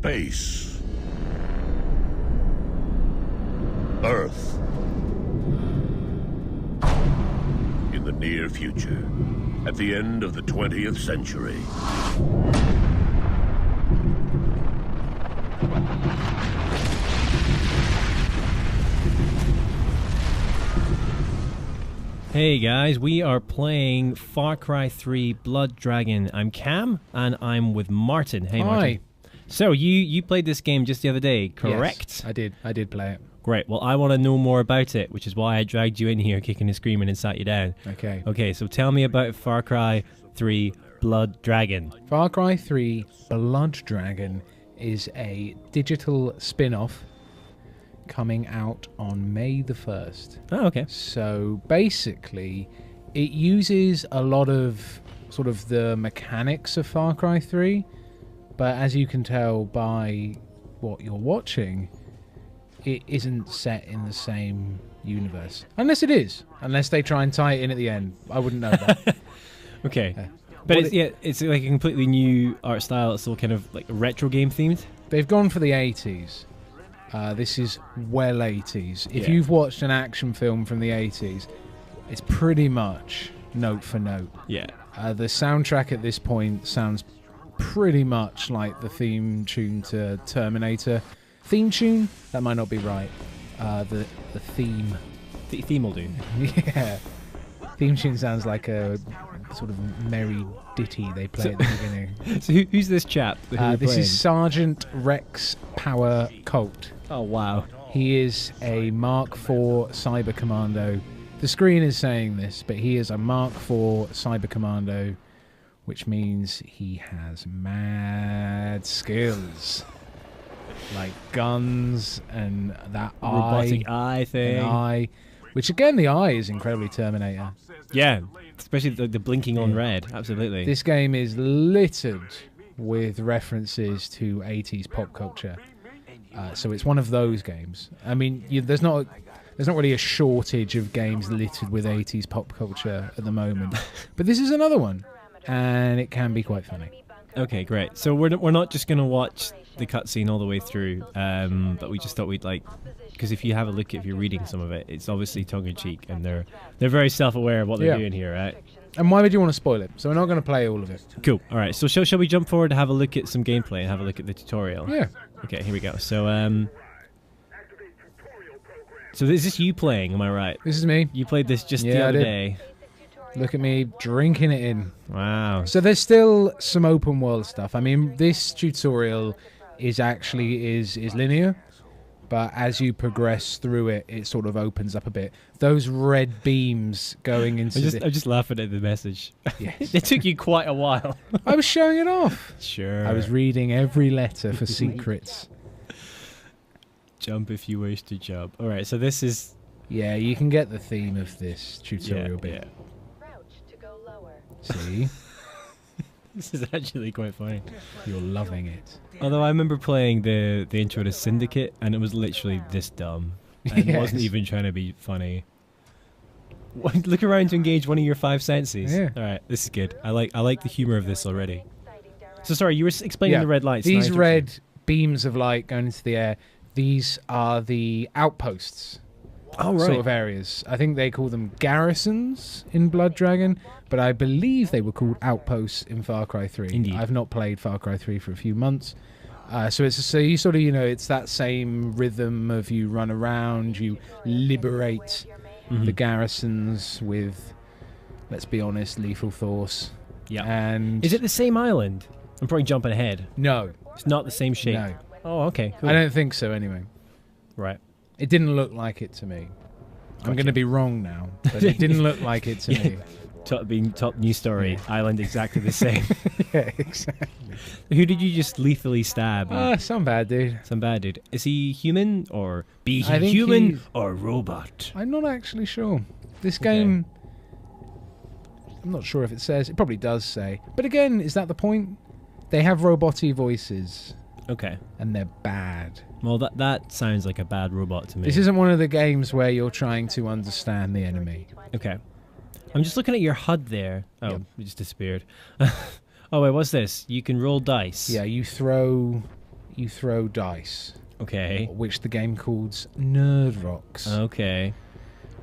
Space. Earth. In the near future, at the end of the 20th century. Hey guys, we are playing Far Cry 3 Blood Dragon. I'm Cam, and I'm with Martin. Hey Martin. Hi. So you played this game just the other day, correct? Yes, I did play it. Great. Well, I want to know more about it, which is why I dragged you in here kicking and screaming and sat you down. Okay. Okay, so tell me about Far Cry 3 Blood Dragon. Far Cry 3 Blood Dragon is a digital spin-off coming out on May the 1st. Oh, okay. So basically, it uses a lot of sort of the mechanics of Far Cry 3, but as you can tell by what you're watching, it isn't set in the same universe. Unless it is. Unless they try and tie it in at the end. I wouldn't know that. Okay. But it's like a completely new art style. It's all kind of like retro game themed. They've gone for the 80s. This is well 80s. If you've watched an action film from the 80s, it's pretty much note for note. Yeah. The soundtrack at this point sounds pretty much like the theme tune to Terminator. Theme tune? That might not be right. The theme. The theme will do. Yeah. Theme tune sounds like a sort of merry ditty they play at the beginning. So who's this chap? This is Sergeant Rex Power Colt. Oh, wow. He is a Mark IV Cyber Commando. The screen is saying this, but he is a Mark IV Cyber Commando, which means he has mad skills. Like guns and that robotic eye thing. Which again, the eye is incredibly Terminator. Yeah, especially the blinking on red. Absolutely. This game is littered with references to 80s pop culture. So it's one of those games. I mean, there's not really a shortage of games littered with 80s pop culture at the moment. But this is another one, and it can be quite funny. Okay, great. So we're not just going to watch the cutscene all the way through, but we just thought we'd because if you have a look, if you're reading some of it, it's obviously tongue-in-cheek, and they're very self-aware of what they're doing here, right? And why would you want to spoil it? So we're not going to play all of it. Cool. All right. So shall we jump forward to have a look at some gameplay and have a look at the tutorial? Yeah. Okay, here we go. So so is this you playing? Am I right? This is me. You played this just the other day. Look at me drinking it in. Wow. So there's still some open world stuff. I mean, this tutorial is linear, but as you progress through it, it sort of opens up a bit. Those red beams going into I'm just laughing at the message. Yes. It took you quite a while. I was showing it off. Sure. I was reading every letter for secrets. Jump if you wish to jump. All right, so this is... Yeah, you can get the theme of this tutorial bit. See? This is actually quite funny. You're loving it. Although I remember playing the intro to Syndicate, and it was literally this dumb. And it wasn't even trying to be funny. Look around to engage one of your five senses. Yeah. All right, this is good. I like the humor of this already. So sorry, you were explaining the red lights. These red beams of light going into the air, these are the outposts. Oh, right. Sort of areas. I think they call them garrisons in Blood Dragon, but I believe they were called outposts in Far Cry 3. Indeed. I've not played Far Cry 3 for a few months. So you sort of, it's that same rhythm of you run around, you liberate the garrisons with, let's be honest, lethal force. Yeah. And is it the same island? I'm probably jumping ahead. No. It's not the same shape. No. Oh, okay. Cool. I don't think so anyway. Right. It didn't look like it to me. Gotcha. I'm going to be wrong now, but it didn't look like it to me. Top news story. Island exactly the same. Yeah, exactly. Who did you just lethally stab? Some bad dude. Some bad dude. Is he human or be he I think human or robot? I'm not actually sure. This game, I'm not sure if it says. It probably does say. But again, is that the point? They have roboty voices. Okay. And they're bad. Well, that sounds like a bad robot to me. This isn't one of the games where you're trying to understand the enemy. Okay. I'm just looking at your HUD there. Oh, Yep. it just disappeared. Oh, wait, what's this? You can roll dice. Yeah, you throw you throw dice, Okay. which the game calls Nerd Rocks. Okay.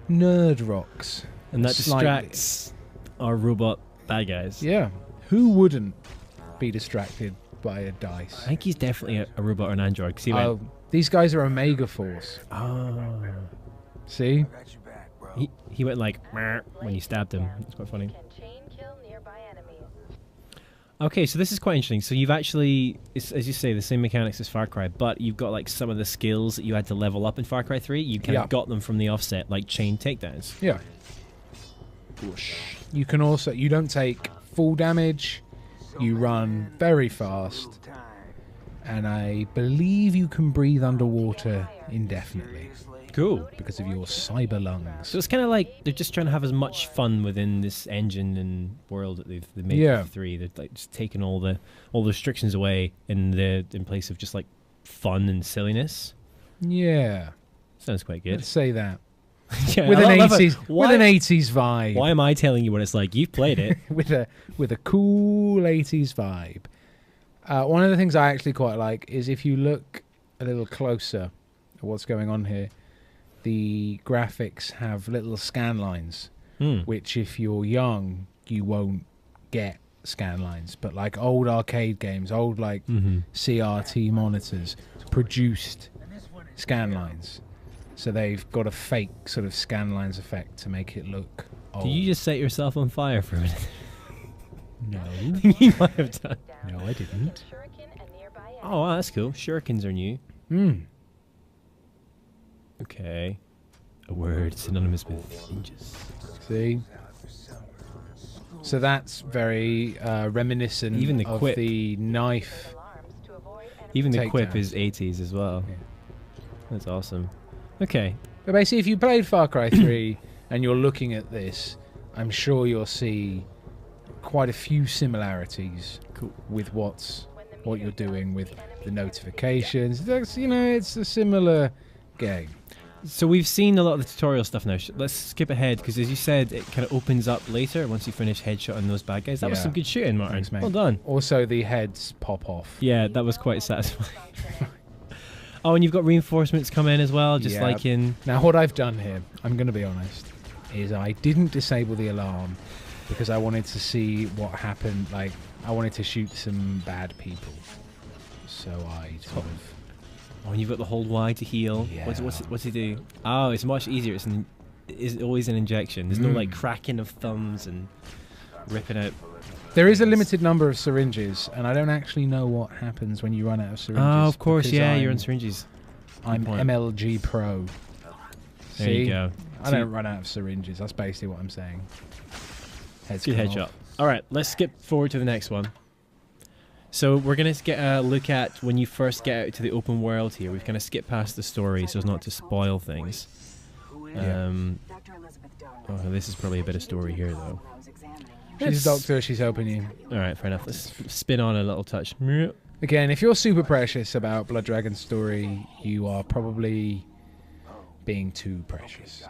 Nerd Rocks. And that Slightly. distracts our robot bad guys. Yeah. Who wouldn't be distracted by a dice? I think he's definitely a robot or an android. 'Cause he went, These guys are Omega Force. oh. See? He went like, "Meh," when you stabbed him. It's quite funny. Okay, so this is quite interesting. So you've actually, as you say, the same mechanics as Far Cry, but you've got like some of the skills that you had to level up in Far Cry 3. You kind of got them from the offset, like chain takedowns. Yeah. You can also, you don't take full damage. You run very fast. And I believe you can breathe underwater indefinitely. Cool. Because of your cyber lungs. So it's kind of like they're just trying to have as much fun within this engine and world that they've made Yeah. for 3. They're like just taking all the restrictions away in place of just like fun and silliness. Yeah. Sounds quite good. Let's say that. Yeah, With I an love it. 80s with an 80s vibe. Why am I telling you what it's like? You've played it. with a cool 80s vibe. One of the things I actually quite like is if you look a little closer at what's going on here, the graphics have little scan lines, which if you're young, you won't get scan lines. But like old arcade games, old like CRT monitors produced scan lines. So they've got a fake sort of scan lines effect to make it look old. Did you just set yourself on fire for a minute? No. You might have done. No, I didn't. Oh, wow, that's cool. Shurikens are new. Okay. A word synonymous with ninjas. See? So that's very reminiscent Even the of quip. the knife. Even the quip Takedowns. is 80s as well. Yeah. That's awesome. Okay. But basically, if you played Far Cry 3 and you're looking at this, I'm sure you'll see quite a few similarities with what you're doing with the notifications. That's, it's a similar game. So we've seen a lot of the tutorial stuff now. Let's skip ahead, because as you said, it kind of opens up later once you finish headshotting those bad guys. That was Yeah. some good shooting, Martin. Thanks, mate. Well done. Also, the heads pop off. Yeah, that was quite satisfying. Oh, and you've got reinforcements come in as well, just Yeah. like in... Now, what I've done here, I'm going to be honest, is I didn't disable the alarm because I wanted to see what happened. Like, I wanted to shoot some bad people. So I sort of... Oh, and you've got the hold Y to heal. Yeah. What's he do? Oh, it's much easier. It's always an injection. There's no like cracking of thumbs and ripping out. There is a limited number of syringes, and I don't actually know what happens when you run out of syringes. Oh, of course, because yeah, you're on syringes. I'm point. MLG Pro. There See? you go. I don't run out of syringes. That's basically what I'm saying. Heads Good come headshot. off. All right, let's skip forward to the next one. So we're going to get a look at when you first get out to the open world here. We've kind of skipped past the story so as not to spoil things. Oh, this is probably a bit of story here, though. She's a doctor. She's helping you. All right, fair enough. Let's spin on a little touch. Again, if you're super precious about Blood Dragon's story, you are probably being too precious.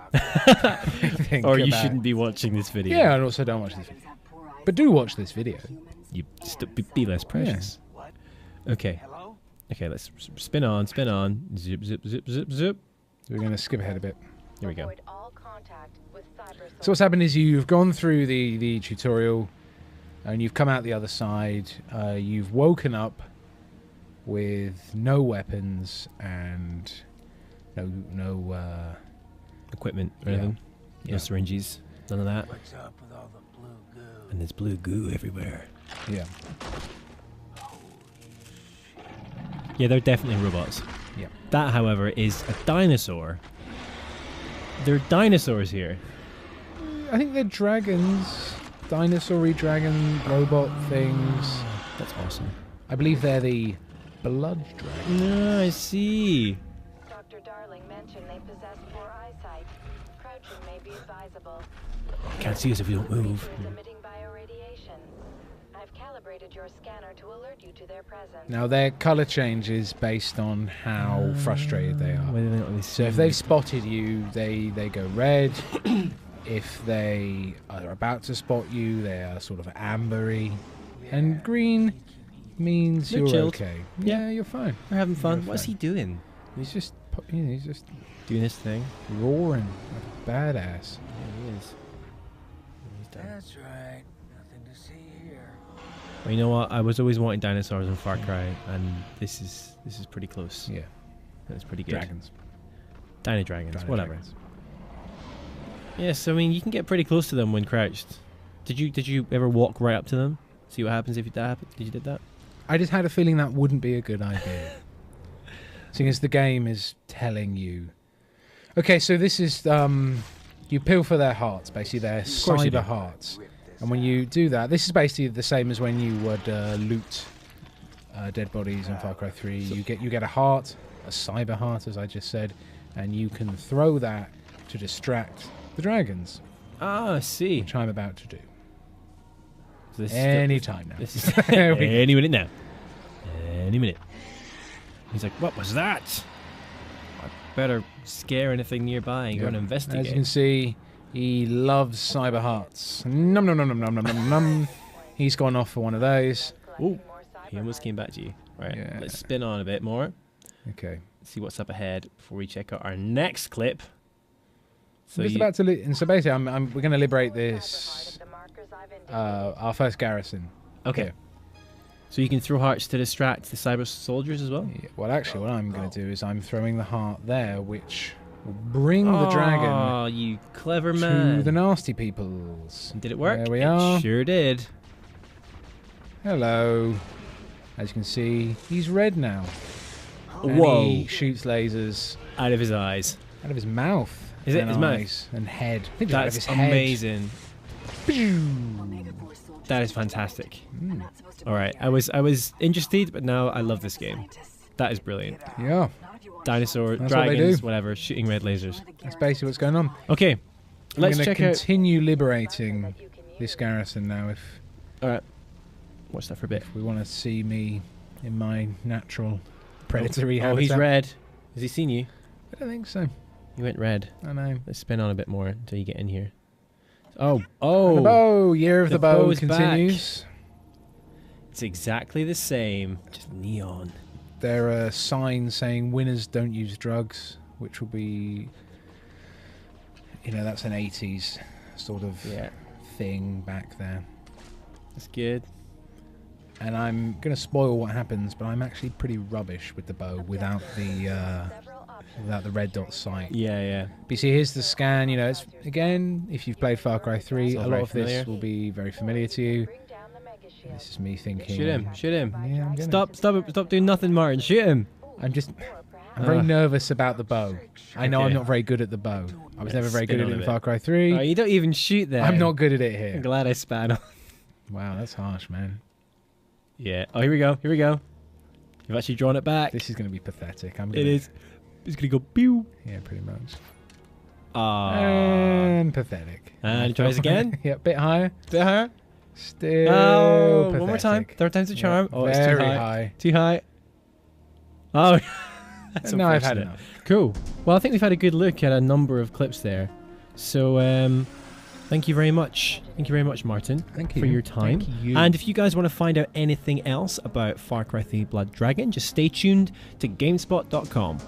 Or you shouldn't be watching this video. Yeah, and also don't watch this video. But do watch this video. You just be less precious. Yeah. Okay. Okay, let's spin on. Zip, zip, zip, zip, zip. We're going to skip ahead a bit. Here we go. So what's happened is you've gone through the tutorial and you've come out the other side. You've woken up with no weapons and no equipment or anything. No syringes. None of that. What's up with all the blue goo? And there's blue goo everywhere. Yeah. Yeah, they're definitely robots. Yeah. That, however, is a dinosaur. There are dinosaurs here. I think they're dragons. Dinosaur-y dragon robot things. That's awesome. I believe they're the blood dragons. No, I see. Dr. Darling mentioned they possess poor eyesight. Crouching may be advisable. Can't see us if we don't move. Emitting bioradiation. I've calibrated your scanner to alert you to their presence. Now, their colour change is based on how frustrated they are. Whether or not they So if they've spotted you, they go red. If they are about to spot you, they are sort of ambery. And green, means They're you're chilled. okay. Yeah. Yeah, you're fine. We're having fun. You're What's he fine. doing? He's just Doing his thing. roaring like a badass. Yeah, he is. He's done. That's right. Nothing to see here. Well, you know what? I was always wanting dinosaurs in Far Cry, and this is pretty close. Yeah, It's pretty good. dragons. Dino dragons, Dino whatever. dragons. Yes, I mean you can get pretty close to them when crouched. Did you ever walk right up to them? See what happens if that happened? Did you did that? I just had a feeling that wouldn't be a good idea. Seeing as the game is telling you. Okay, so this is you pilfer their hearts, basically their course you do. cyber hearts, and when you do that, this is basically the same as when you would loot dead bodies in Far Cry 3. You get a heart, a cyber heart, as I just said, and you can throw that to distract the dragons, Ah, I see. which I'm about to do So this any time now. This is There we go. any minute now. Any minute. He's like, what was that? I better scare anything nearby and go and As you investigate. can see, he loves cyber hearts. Num num num num num num num num. He's gone off for one of those. Oh, he almost came back to you. Right, Yeah. let's spin on a bit more. Okay. See what's up ahead before we check out our next clip. So I'm just you- about to. And so basically, we're going to liberate this. Our first garrison. okay. Yeah. So you can throw hearts to distract the cyber soldiers as well. Yeah, well, actually, what I'm going to do is I'm throwing the heart there, which will bring the dragon Oh, you clever to man! the nasty peoples. Did it work? There we It are. Sure did. Hello. As you can see, he's red now. And Whoa! he shoots lasers Out of his eyes. out of his mouth. Is it and his mouth? eyes and head? I think it's out of That's his head. amazing. That is fantastic. Mm. All right, I was interested, but now I love this game. That is brilliant. Yeah, Dinosaur, That's what they dragons, do. whatever, shooting red lasers. that's basically what's going on. Okay, I'm let's going to check out. continue liberating this garrison now if All right, watch that for a bit. we want to see me in my natural predatory Oh, habitat. he's red. Has he seen you? I don't think so. He went red. I know. Let's spin on a bit more until you get in here. Oh, The oh! bow, year of the the bow bow's continues. It's exactly the same, just neon. There are signs saying winners don't use drugs, which will be, that's an 80s sort of Yeah, thing back there. that's good. And I'm going to spoil what happens, but I'm actually pretty rubbish with the bow without the red dot sight. Yeah, yeah. But you see, here's the scan. It's again, if you've played Far Cry 3, It's all a lot very of this familiar. will be very familiar to you. This is me thinking. Shoot him! Shoot him! Yeah, I'm gonna. Stop doing nothing, Martin. Shoot him! I'm very Ah. nervous about the bow. I know I'm Okay. not very good at the bow. I was Yeah, never very spin good at on it a in bit. Far Cry 3. Oh, you don't even shoot there. I'm not good at it I'm here. glad I span on. Wow, that's harsh, man. Yeah. Oh, here we go. Here we go. You've actually drawn it back. This is going to be pathetic. It is. It's gonna go pew. Yeah, pretty much. Ah. And pathetic. And tries again. Yeah, bit higher. Bit higher. Still Oh, pathetic. one more time. Third time's the Yeah, charm. Oh, it's too very high. high. Too high. Oh, that's No, I've had unfortunate. enough. Cool. Well, I think we've had a good look at a number of clips there. So, thank you very much. Thank you very much, Martin, Thank you for your time. Thank you. And if you guys want to find out anything else about Far Cry 3 Blood Dragon, just stay tuned to GameSpot.com.